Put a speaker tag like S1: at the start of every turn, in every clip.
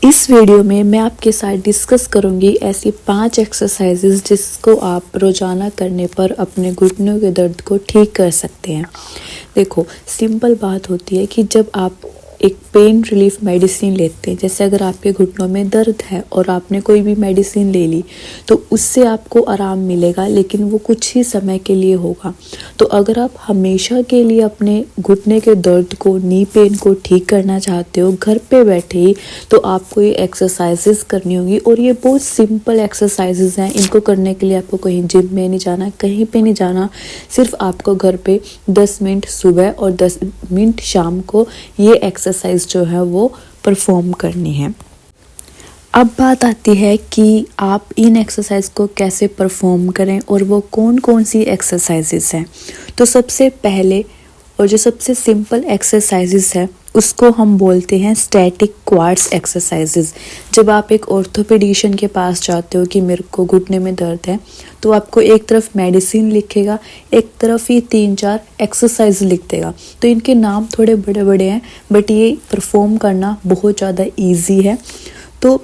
S1: इस वीडियो में मैं आपके साथ डिस्कस करूंगी ऐसी 5 एक्सरसाइजेज जिसको आप रोज़ाना करने पर अपने घुटनों के दर्द को ठीक कर सकते हैं। देखो, सिंपल बात होती है कि जब आप एक पेन रिलीफ मेडिसिन लेते हैं, जैसे अगर आपके घुटनों में दर्द है और आपने कोई भी मेडिसिन ले ली तो उससे आपको आराम मिलेगा, लेकिन वो कुछ ही समय के लिए होगा। तो अगर आप हमेशा के लिए अपने घुटने के दर्द को, नी पेन को ठीक करना चाहते हो घर पे बैठे ही, तो आपको ये एक्सरसाइजेस करनी होगी। और ये बहुत सिंपल एक्सरसाइजेस हैं। इनको करने के लिए आपको कहीं जिम में नहीं जाना, कहीं पे नहीं जाना। सिर्फ आपको घर पे 10 मिनट सुबह और 10 मिनट शाम को ये एक्सरसाइज जो है वो परफॉर्म करनी है। अब बात आती है कि आप इन एक्सरसाइज को कैसे परफॉर्म करें और वो कौन कौन सी एक्सरसाइजेस हैं। तो सबसे पहले और जो सबसे सिंपल एक्सरसाइजेस है उसको हम बोलते हैं स्टैटिक क्वाड्स एक्सरसाइजेस। जब आप एक ऑर्थोपेडिशियन के पास जाते हो कि मेरे को घुटने में दर्द है, तो आपको एक तरफ मेडिसिन लिखेगा, एक तरफ ही 3-4 एक्सरसाइज लिख देगा। तो इनके नाम थोड़े बड़े बड़े हैं, बट ये परफॉर्म करना बहुत ज़्यादा ईजी है। तो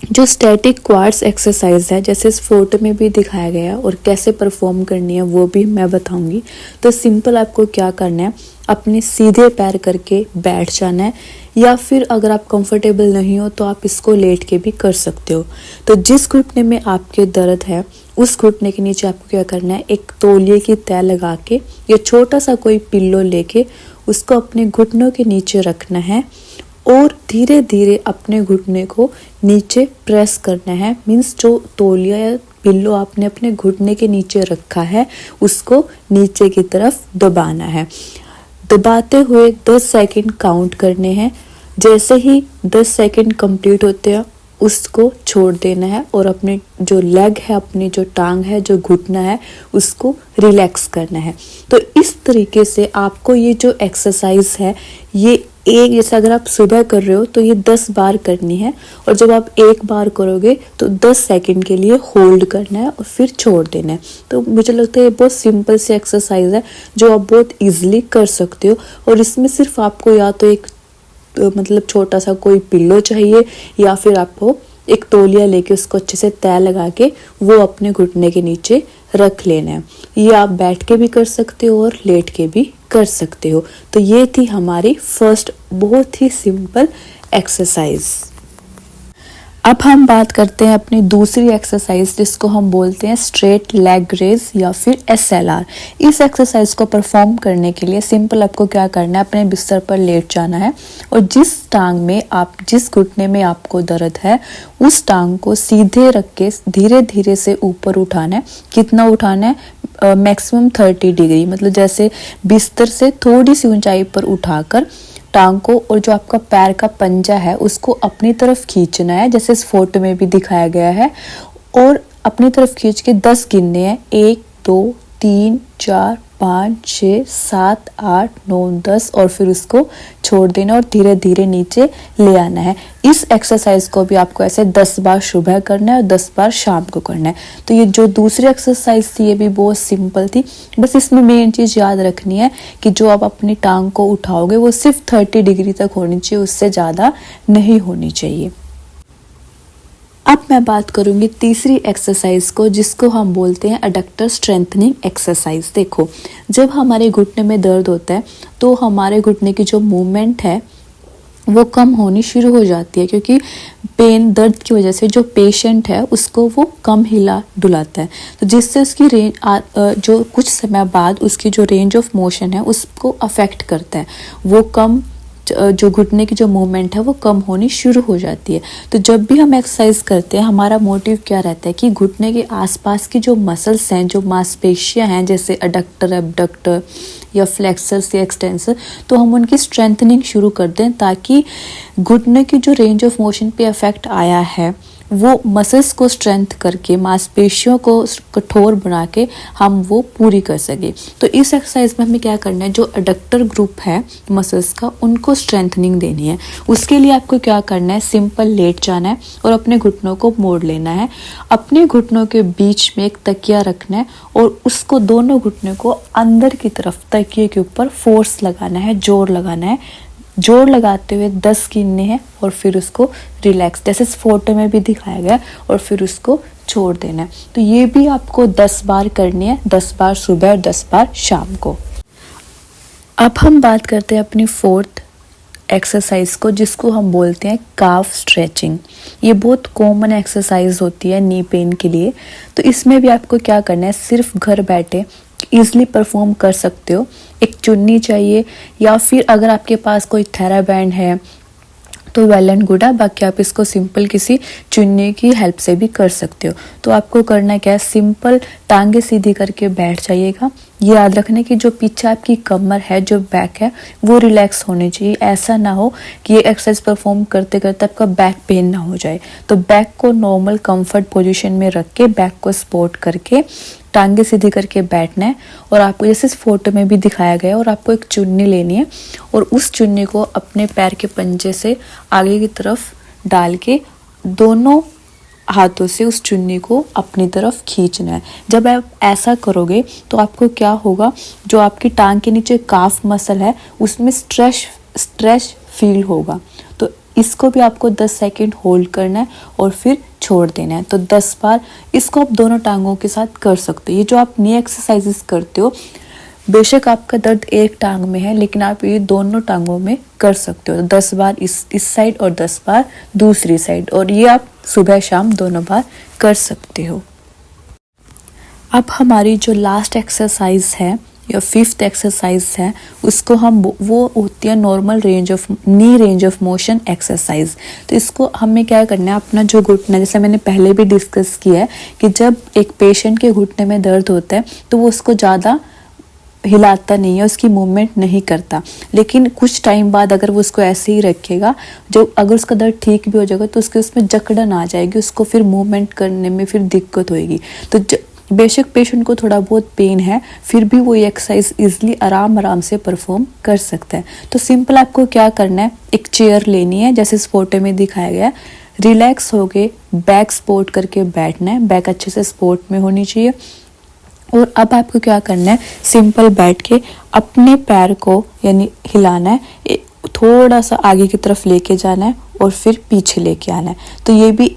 S1: जो स्टैटिक क्वाड्स एक्सरसाइज है, जैसे इस फोटो में भी दिखाया गया, और कैसे परफॉर्म करनी है वो भी मैं बताऊंगी। तो सिंपल आपको क्या करना है, अपने सीधे पैर करके बैठ जाना है, या फिर अगर आप कंफर्टेबल नहीं हो तो आप इसको लेट के भी कर सकते हो। तो जिस घुटने में आपके दर्द है उस घुटने के नीचे आपको क्या करना है, एक तौलिए की तह लगा के या छोटा सा कोई पिल्लो लेके उसको अपने घुटनों के नीचे रखना है और धीरे धीरे अपने घुटने को नीचे प्रेस करना है। मीन्स जो तौलिया या पिल्लो आपने अपने घुटने के नीचे रखा है उसको नीचे की तरफ दबाना है। दबाते हुए 10 सेकंड काउंट करने हैं। जैसे ही 10 सेकंड कंप्लीट होते हैं उसको छोड़ देना है और अपने जो लेग है, अपनी जो टांग है, जो घुटना है, उसको रिलैक्स करना है। तो इस तरीके से आपको ये जो एक्सरसाइज है ये जैसे अगर आप सुबह कर रहे हो तो ये 10 बार करनी है, और जब आप एक बार करोगे तो 10 सेकंड के लिए होल्ड करना है और फिर छोड़ देना है। तो मुझे लगता है ये बहुत सिंपल सी एक्सरसाइज है जो आप बहुत इजीली कर सकते हो। और इसमें सिर्फ आपको या तो एक मतलब छोटा सा कोई पिल्लो चाहिए, या फिर आपको एक तौलिया लेके उसको अच्छे से तह लगा के वो अपने घुटने के नीचे रख लेना है। ये आप बैठ के भी कर सकते हो और लेट के भी कर सकते हो। तो ये थी हमारी फर्स्ट बहुत ही सिंपल एक्सरसाइज। अब हम बात करते हैं अपनी दूसरी एक्सरसाइज जिसको हम बोलते हैं स्ट्रेट लेग रेज या फिर SLR। इस एक्सरसाइज को परफॉर्म करने के लिए सिंपल आपको क्या करना है, अपने बिस्तर पर लेट जाना है और जिस टांग में आप, जिस घुटने में आपको दर्द है उस टांग को सीधे रख के धीरे धीरे से ऊपर उठाना है। कितना उठाना है, मैक्सिमम 30 डिग्री, मतलब जैसे बिस्तर से थोड़ी सी ऊंचाई पर उठाकर टांग को और जो आपका पैर का पंजा है उसको अपनी तरफ खींचना है, जैसे इस फोटो में भी दिखाया गया है। और अपनी तरफ खींच के 10 गिनने हैं, 1 2 3 4 5 6 7 8 9 10, और फिर उसको छोड़ देना और धीरे धीरे नीचे ले आना है। इस एक्सरसाइज को भी आपको ऐसे 10 बार सुबह करना है और 10 बार शाम को करना है। तो ये जो दूसरी एक्सरसाइज थी ये भी बहुत सिंपल थी, बस इसमें मेन चीज़ याद रखनी है कि जो आप अपनी टांग को उठाओगे वो सिर्फ 30 डिग्री तक होनी चाहिए, उससे ज़्यादा नहीं होनी चाहिए। अब मैं बात करूंगी तीसरी एक्सरसाइज को जिसको हम बोलते हैं एडक्टर स्ट्रेंथनिंग एक्सरसाइज। देखो, जब हमारे घुटने में दर्द होता है तो हमारे घुटने की जो मूवमेंट है वो कम होनी शुरू हो जाती है, क्योंकि पेन दर्द की वजह से जो पेशेंट है उसको वो कम हिला डुलाता है। तो जिससे उसकी रेंज जो कुछ समय बाद उसकी जो रेंज ऑफ मोशन है उसको अफेक्ट करता है। वो कम जो घुटने की जो मूवमेंट है वो कम होनी शुरू हो जाती है। तो जब भी हम एक्सरसाइज करते हैं हमारा मोटिव क्या रहता है कि घुटने के आसपास की जो मसल्स हैं, जो मांसपेशियां हैं, जैसे एडक्टर, एबडक्टर या फ्लेक्सर्स या एक्सटेंसर, तो हम उनकी स्ट्रेंथनिंग शुरू कर दें ताकि घुटने की जो रेंज ऑफ मोशन पे इफेक्ट आया है वो मसल्स को स्ट्रेंथ करके, मांसपेशियों को कठोर बना के हम वो पूरी कर सके। तो इस एक्सरसाइज में हमें क्या करना है, जो एडक्टर ग्रुप है मसल्स का उनको स्ट्रेंथनिंग देनी है। उसके लिए आपको क्या करना है, सिंपल लेट जाना है और अपने घुटनों को मोड़ लेना है। अपने घुटनों के बीच में एक तकिया रखना है और उसको, दोनों घुटने को अंदर की तरफ तकिए के ऊपर फोर्स लगाना है, जोर लगाना है। जोर लगाते हुए 10 गिनने हैं और फिर उसको रिलैक्स, जैसे इस फोटो में भी दिखाया गया, और फिर उसको छोड़ देना है। तो ये भी आपको 10 बार करनी है, 10 बार सुबह और 10 बार शाम को। अब हम बात करते हैं अपनी फोर्थ एक्सरसाइज को, जिसको हम बोलते हैं काफ स्ट्रेचिंग। ये बहुत कॉमन एक्सरसाइज होती है नी पेन के लिए। तो इसमें भी आपको क्या करना है, सिर्फ घर बैठे इजीली परफॉर्म कर सकते हो। एक चुन्नी चाहिए, या फिर अगर आपके पास कोई थेराबैंड है तो वेल एंड गुड है, बाकी आप इसको सिंपल किसी चुन्नी की हेल्प से भी कर सकते हो। तो आपको करना क्या है, सिंपल टांगे सीधी करके बैठ जाइएगा। ये याद रखना कि जो पीछे आपकी कमर है, जो बैक है, वो रिलैक्स होनी चाहिए। ऐसा ना हो कि ये एक्सरसाइज परफॉर्म करते करते आपका बैक पेन ना हो जाए। तो बैक को नॉर्मल कंफर्ट पोजीशन में रख के, बैक को सपोर्ट करके टांगे सीधी करके बैठना है। और आपको जैसे इस फोटो में भी दिखाया गया है, और आपको एक चुन्नी लेनी है और उस चुन्नी को अपने पैर के पंजे से आगे की तरफ डाल के दोनों हाथों से उस चुन्नी को अपनी तरफ खींचना है। जब आप ऐसा करोगे तो आपको क्या होगा, जो आपकी टांग के नीचे काफ मसल है उसमें स्ट्रेच फील होगा। तो इसको भी आपको 10 सेकंड होल्ड करना है और फिर छोड़ देना है। तो 10 बार इसको आप दोनों टांगों के साथ कर सकते हो। ये जो आप नी एक्सरसाइजेस करते हो, बेशक आपका दर्द एक टांग में है, लेकिन आप ये दोनों टांगों में कर सकते हो। 10 बार इस साइड और 10 बार दूसरी साइड, और ये आप सुबह शाम दोनों बार कर सकते हो। अब हमारी जो लास्ट एक्सरसाइज है या 5th एक्सरसाइज है, उसको हम वो होती है normal knee range of motion exercise. तो इसको हमें क्या करना है, अपना जो घुटना, जैसे मैंने पहले भी डिस्कस किया है कि जब एक पेशेंट के घुटने में दर्द होता है तो वो उसको ज़्यादा हिलाता नहीं है, उसकी मूवमेंट नहीं करता। लेकिन कुछ टाइम बाद अगर वो उसको ऐसे ही रखेगा, जो अगर उसका दर्द ठीक भी हो जाएगा तो उसके उसमें जकड़न आ जाएगी, उसको फिर मूवमेंट करने में फिर दिक्कत होएगी। तो बेशक पेशेंट को थोड़ा बहुत पेन है, फिर भी वो ये एक्सरसाइज इजीली आराम से परफॉर्म कर सकता है। तो सिंपल आपको क्या करना है, एक चेयर लेनी है जैसे इस फोटो में दिखाया गया है, रिलैक्स होके बैक सपोर्ट करके बैठना है, बैक अच्छे से सपोर्ट में होनी चाहिए। और अब आपको क्या करना है, सिंपल बैठ के अपने पैर को यानी हिलाना है, थोड़ा सा आगे की तरफ लेके जाना है और फिर पीछे लेके आना है। तो ये भी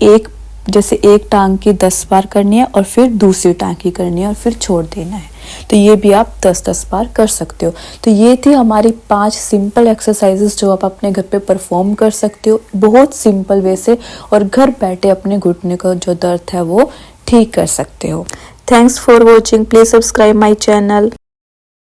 S1: जैसे एक टांग की 10 बार करनी है और फिर दूसरी टांग की करनी है और फिर छोड़ देना है। तो ये भी आप 10-10 बार कर सकते हो। तो ये थी हमारी 5 सिंपल एक्सरसाइजेस जो आप अपने घर पे परफॉर्म कर सकते हो बहुत सिंपल वे से, और घर बैठे अपने घुटने का जो दर्द है वो ठीक कर सकते हो। Thanks for watching, please subscribe my channel.